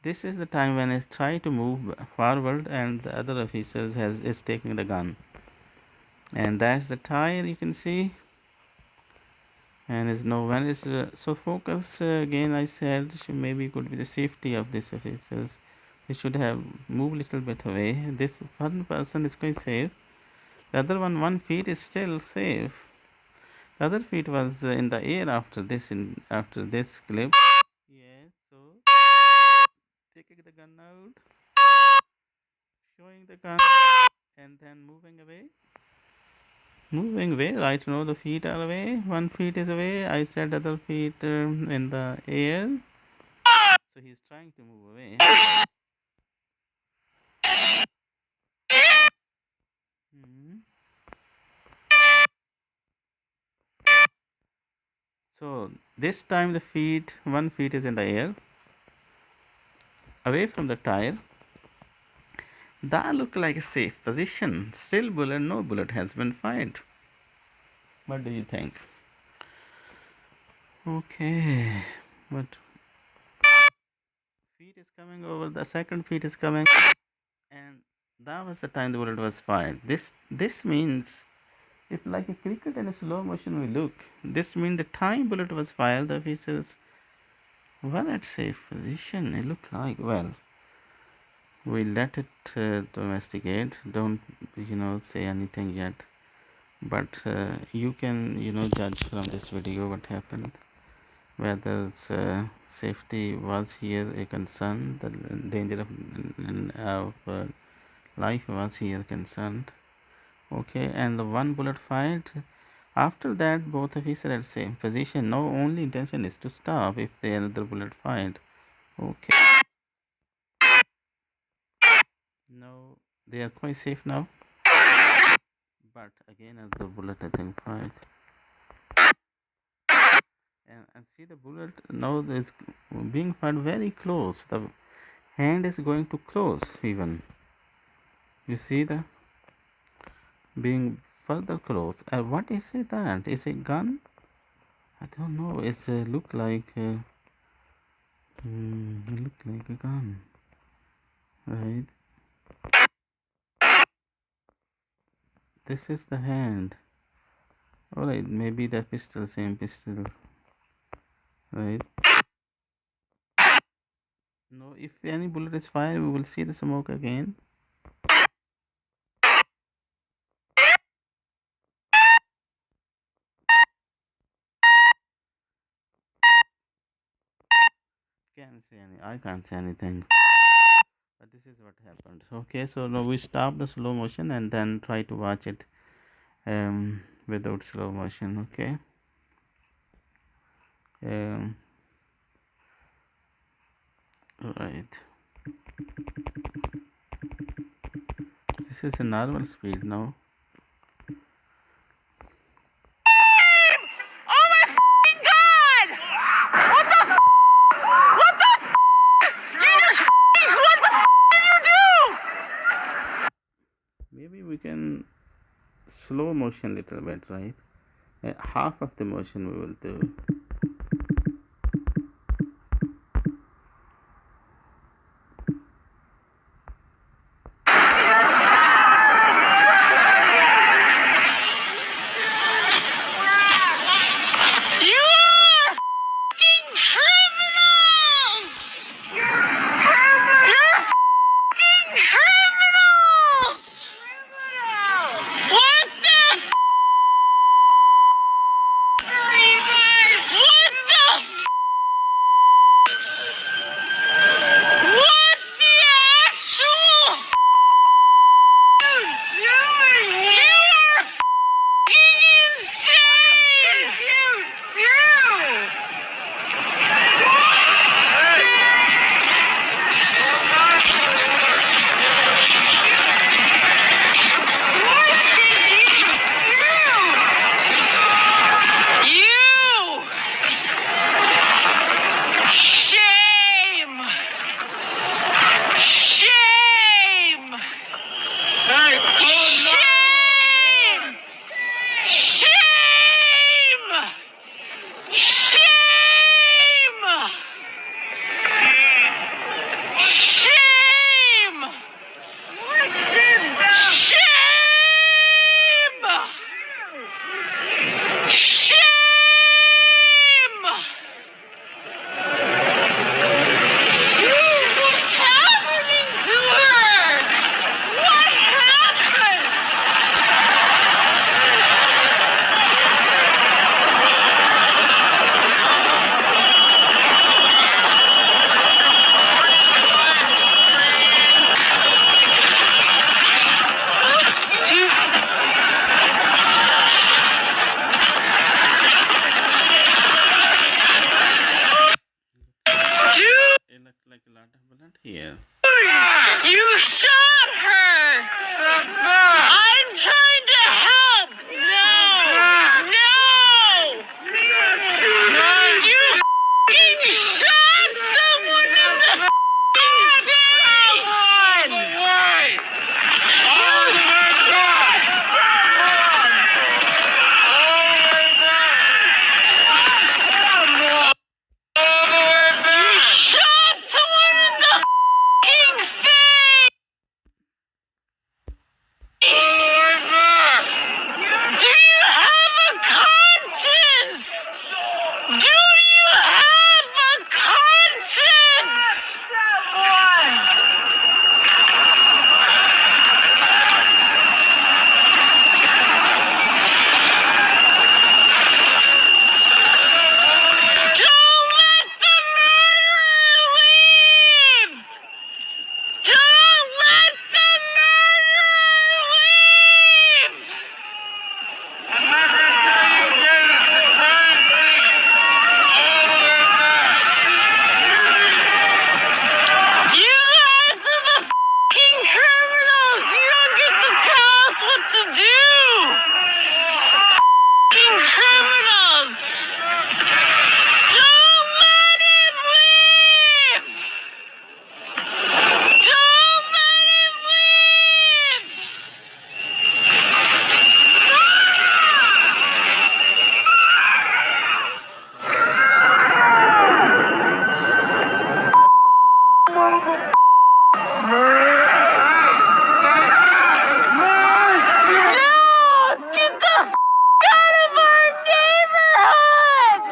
this is the time when I try to move forward and the other officers is taking the gun. And that's the tire you can see. And is no one is so focus again. I said maybe it could be the safety of these officers. They should have moved a little bit away. This one person is quite safe. The other one feet is still safe. The other feet was in the air after this clip. Yes, so taking the gun out, showing the gun, and then moving away. Moving away, right now the feet are away. One feet is away. I said other feet in the air. So he's trying to move away. Mhm. So this time one feet is in the air, away from the tire. That looked like a safe position. Still bullet, no bullet has been fired. What do you think? Okay, but feet is coming over. The second feet is coming, and that was the time the bullet was fired. This means if like a cricket in a slow motion we look. This means the time bullet was fired. The officers were at safe position. It looked like well. We let it domesticate. Don't say anything yet. But you can judge from this video what happened. Whether safety was here a concern, the danger of life was here concerned. Okay, and the one bullet fired. After that, both officers at same position. No, only intention is to stop if the another bullet fired. Okay. Now they are quite safe now. But again, another bullet I think fired. And see the bullet now is being fired very close. The hand is going to close even. You see the being further close. What is it that? Is it gun? I don't know. It look like it looked like a gun, right? This is the hand. Alright, maybe the pistol, same pistol, right? No, if any bullet is fired, we will see the smoke again. I can't say anything. But this is what happened. Okay, so now we stop the slow motion and then try to watch it without slow motion. Okay. Right. This is a normal speed now. Oh my f***ing god! What the f***? What the f***? You just f***ing, what the f*** did you do? Maybe we can slow motion little bit, right? Half of the motion we will do. You are f***ing criminals! You're f***ing criminals! What the f***? like a lot of blood here. You shot her! I'm trying to help! No! No! You f***ing shot someone in the f***ing face! You shot someone in the f***ing face! Do you have a conscience? Do you have a conscience? Don't let the murderer leave! Don't let the murderer leave! I'm not gonna tell you again, it's a crime scene. All the way back. You guys are the f***ing criminals! You don't get to tell us what to do! F***ing criminals! Don't let him leave! Don't let him leave! No! Get the f*** out of our neighborhood!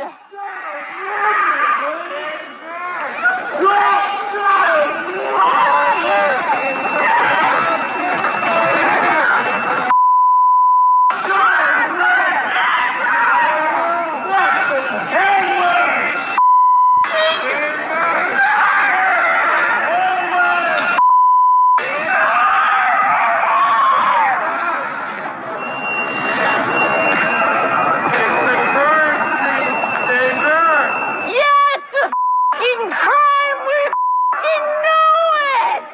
Yeah, it's a f***ing crime! We f***ing know it!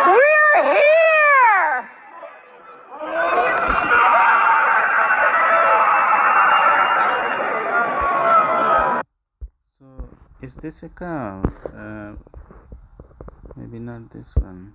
We're here! So, is this a cow? Maybe not this one.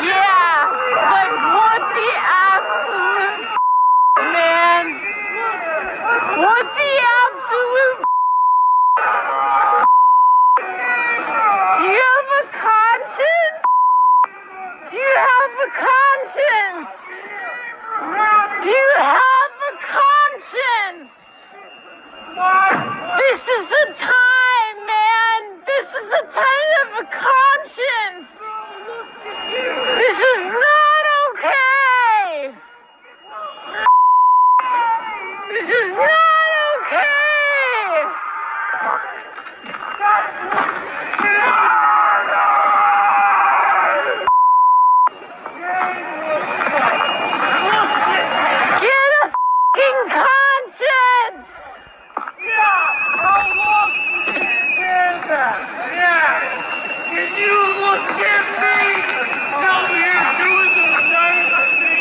Yeah, like what the absolute man? What the absolute Do you have a conscience? Do you have a conscience? Do you have a conscience? This is the time, man. This is the time to have a conscience. This is not okay. This is not okay. Get a f***ing conscience. Can you look at me? Tell me you're doing the right thing.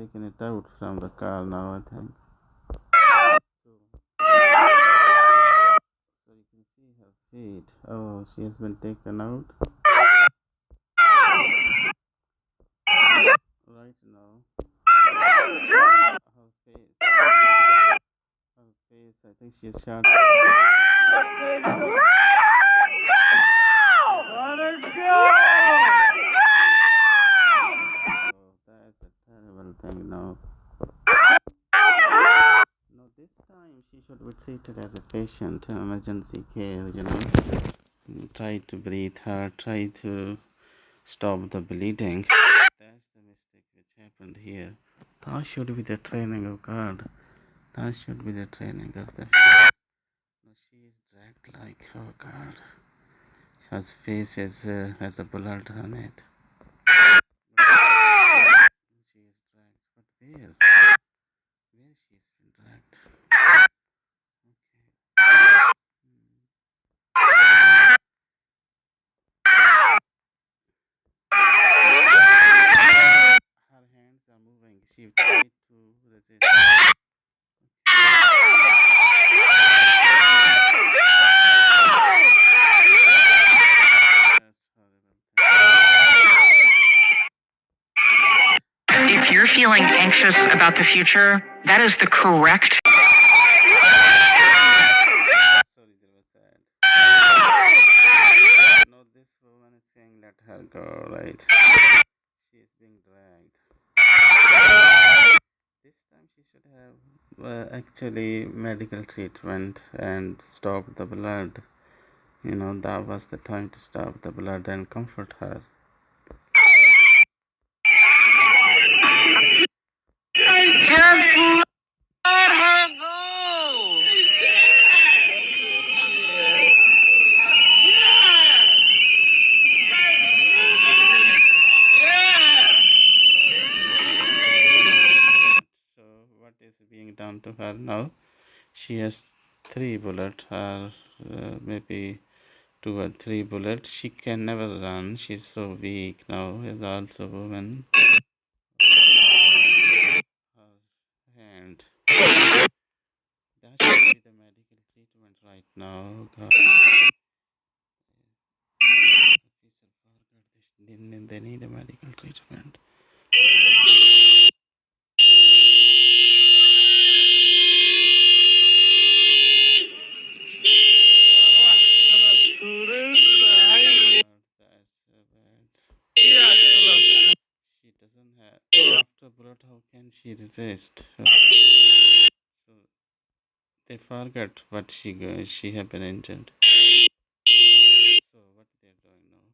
taken it out from the car now, I think. So you can see her feet. Oh, she has been taken out. Right now, her face. Her face. I think she is shot. Oh, that's a terrible thing now. No, this time she should be treated as a patient in emergency care. Try to breathe her, try to stop the bleeding. That's the mistake which happened here. That should be the training of God. That should be the training of the. No, she is dragged like, oh God. Her face has a bullet on it. She is dragged. But where? Where she is been dragged? Okay. Her hands are moving. She tried to resist. That's horrible. If you're feeling anxious about the future, that is the correct. Sorry, there was sad. No, this woman is saying let her go, right? She is being dragged. This time she should have actually medical treatment and stop the blood. That was the time to stop the blood and comfort her. Just let her go. So, what is being done to her now? She has 3 bullets, or maybe 2 or 3 bullets. She can never run. She's so weak now. Is also a woman. Her hand. That should be the medical treatment right now. God. Officer forgot this. They need a medical treatment. That's so bad. She doesn't have. After blood, how can she resist? So they forgot what she had been injured. So what they're doing now?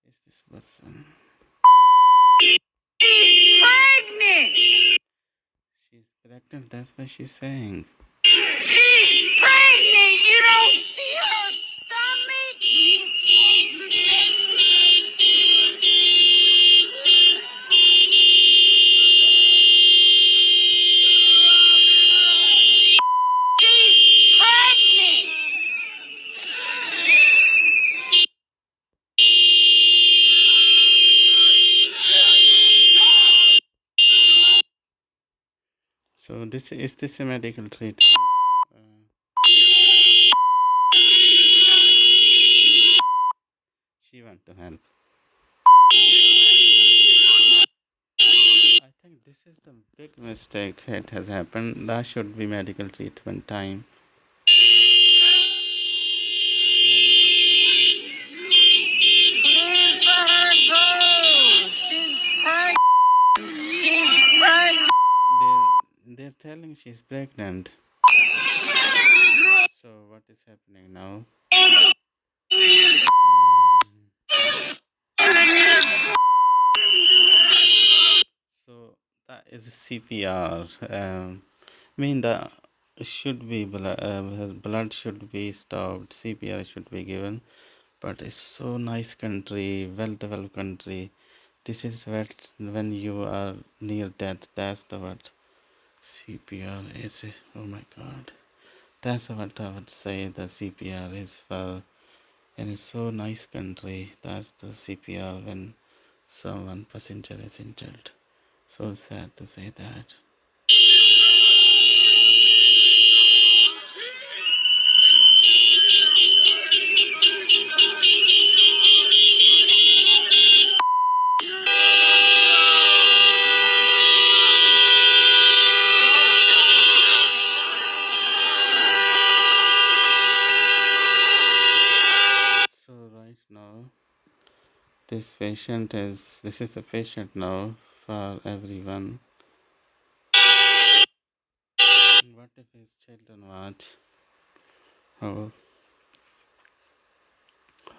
Is this person? Pregnant. She's pregnant. That's what she's saying. She's pregnant. You don't see her stomach. She's pregnant. So this a medical treatment? Uh, she want to help. I think this is the big mistake that has happened. That should be medical treatment time. Please let her go. She's pregnant. She's pregnant. They're telling she's pregnant. So what is happening now? So that is CPR. Mean that should be blood should be stopped. CPR should be given. But it's so nice country, well developed country. This is when you are near death. That's the word. CPR is. Oh my God. That's what I would say the CPR is for. And it's so nice country. That's the CPR when someone passenger is injured. So sad to say that. So right now, this is a patient now for everyone. What if his children watch? How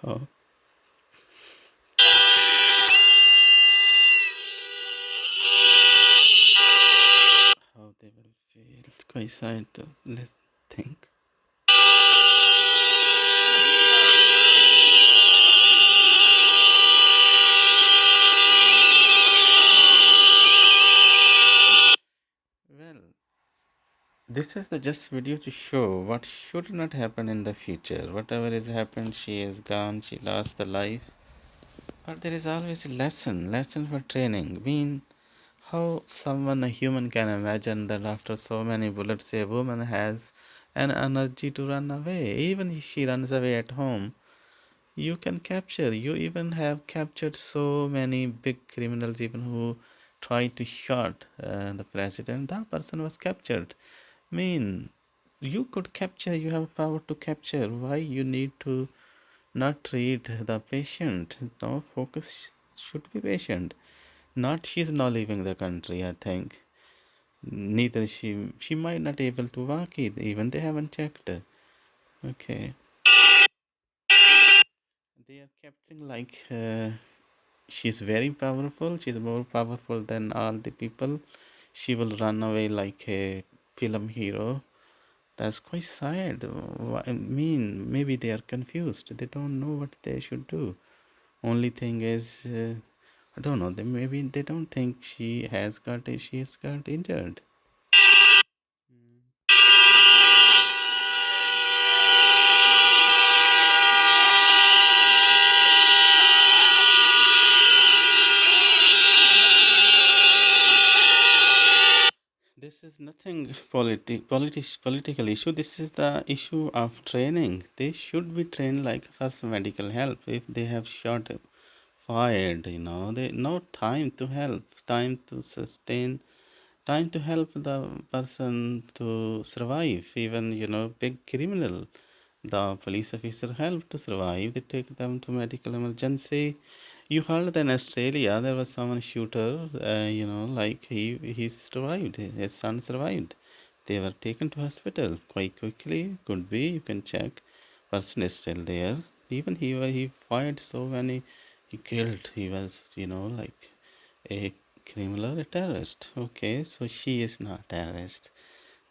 how how they will feel? It's quite sad to think. Well, this is the just video to show what should not happen in the future. Whatever has happened, she is gone, she lost the life. But there is always a lesson for training. How someone, a human, can imagine that after so many bullets, a woman has an energy to run away. Even if she runs away at home, you can capture. You even have captured so many big criminals, even who tried to shot the president. That person was captured. You could capture. You have power to capture. Why you need to not treat the patient? No, focus should be patient. Not she's not leaving the country, I think. Neither she might not able to walk it, even they haven't checked. Okay. They are capturing like she's very powerful. She's more powerful than all the people. She will run away like a film hero. That's quite sad. I mean, maybe they are confused. They don't know what they should do. Only thing is, I don't know. Maybe they don't think she has got injured. This is nothing political issue. This is the issue of training. They should be trained like first medical help. If they have shot fired, they no time to help, time to sustain, time to help the person to survive. Even big criminal, the police officer help to survive. They take them to medical emergency. You heard that in Australia there was someone shooter, like he survived. His son survived. They were taken to hospital quite quickly. Could be, you can check. Person is still there. Even he fired so many. He killed. He was like a criminal, a terrorist. Okay, so she is not terrorist.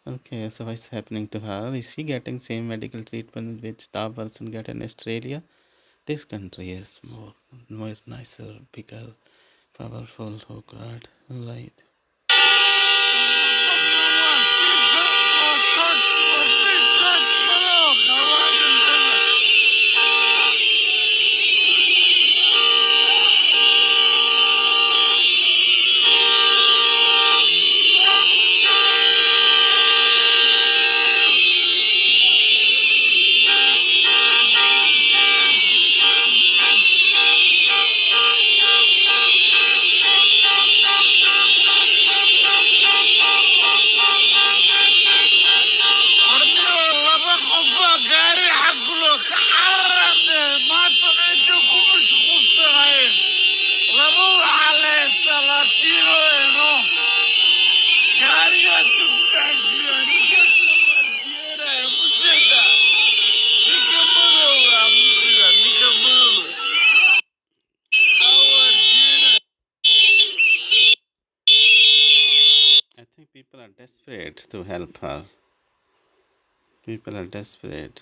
Okay, so what's happening to her? Is she getting same medical treatment which the person get in Australia? This country is more nicer, bigger, powerful. Oh God, right. I think people are desperate to help her. People are desperate.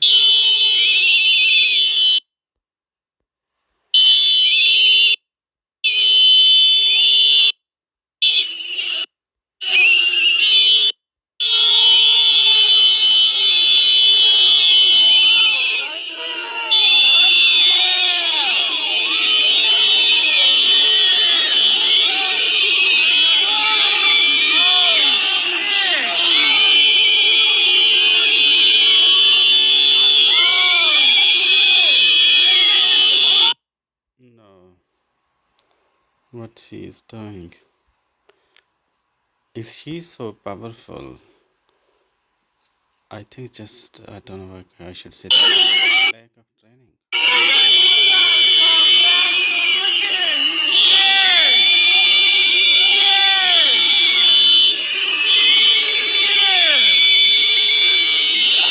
what she is doing. Is she so powerful? I think just I don't know what I should say. Lack of training.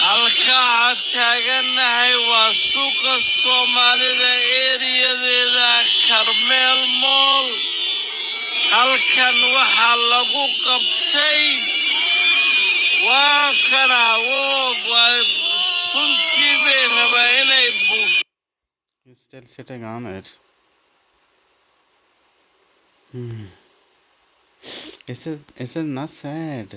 halka aad taagannahay waa suuqa soomaalida eeriyadeeda karmeel mool halkan waxaa lagu qabtay waa kana waa suntii bay rabaa inay buuf He's still sitting on it. Is it not sad?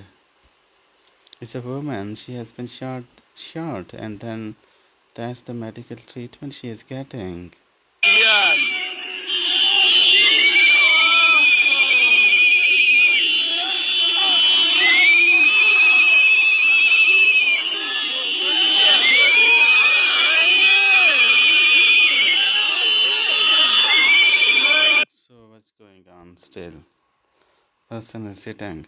It's a woman. She has been shot, and then that's the medical treatment she is getting. Yeah. So what's going on still? Person is sitting.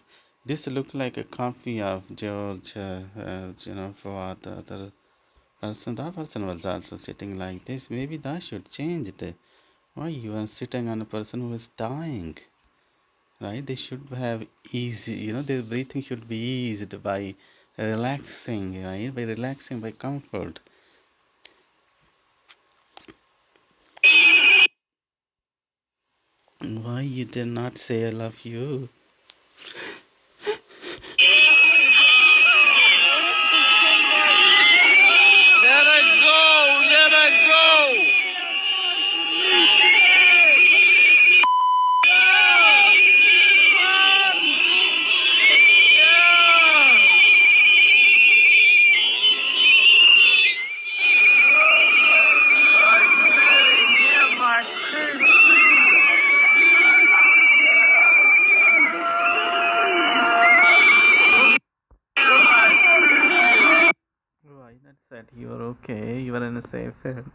This look like a copy of George, for the other person. That person was also sitting like this. Maybe that should change it. Why you are sitting on a person who is dying? Right? They should have easy, their breathing should be eased by relaxing, right? By relaxing, by comfort. Why you did not say I love you? Let it go, let it go. Why not said you are okay? You are in a safe hands.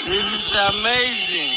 This is amazing.